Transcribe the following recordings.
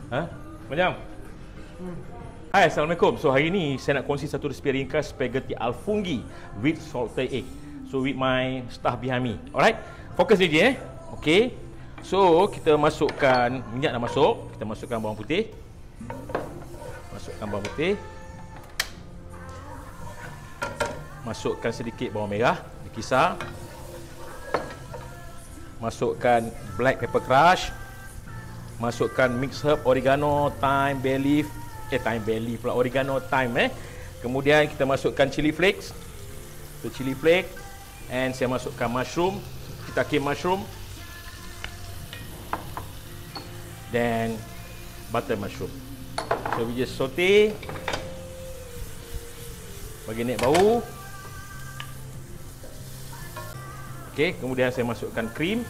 Ha? Macam? Hai, Assalamualaikum. So hari ni saya nak kongsi satu resipi ringkas spaghetti al-funghi with salted egg. So with my staff behind me. Alright? Fokus je Okay. So kita masukkan minyak dah masuk. Kita masukkan bawang putih. Masukkan sedikit bawang merah, dikisar. Masukkan black pepper crush. Masukkan mixed herb, oregano, thyme, bay leaf. Thyme, bay leaf pula, oregano, thyme Kemudian kita masukkan chili flakes. So chili flake. And saya masukkan mushroom, shiitake mushroom. Then butter mushroom. So we just saute. Bagi naik bau. Okay, kemudian saya masukkan krim.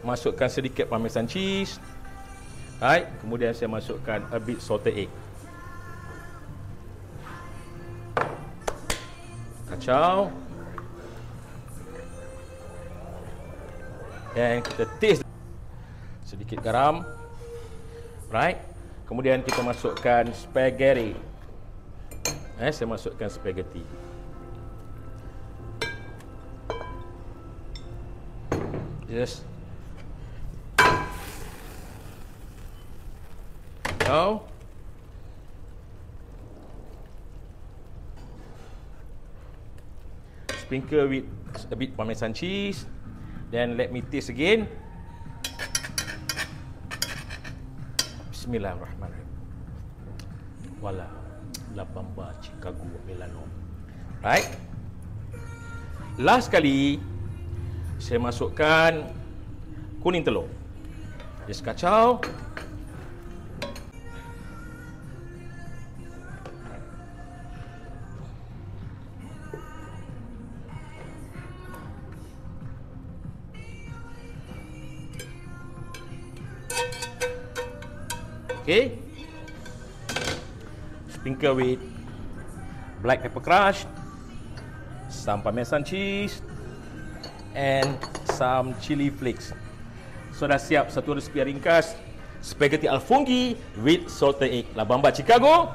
Masukkan sedikit parmesan cheese. Right, kemudian saya masukkan a bit salted egg. Kacau. Dan kita taste sedikit garam. Right. Kemudian kita masukkan spaghetti. Saya masukkan spaghetti. Just now. Sprinkle with a bit parmesan cheese. Then let me taste again. Bismillahirrahmanirrahim. Wala la bamba Chicago Milano. Right? Last kali saya masukkan kuning telur. Just kacau. Okay. Sprinkle with black pepper crush, some parmesan cheese, and some chili flakes. So dah siap satu resipi ringkas spaghetti al-funghi with salted egg. La Bamba Chicago.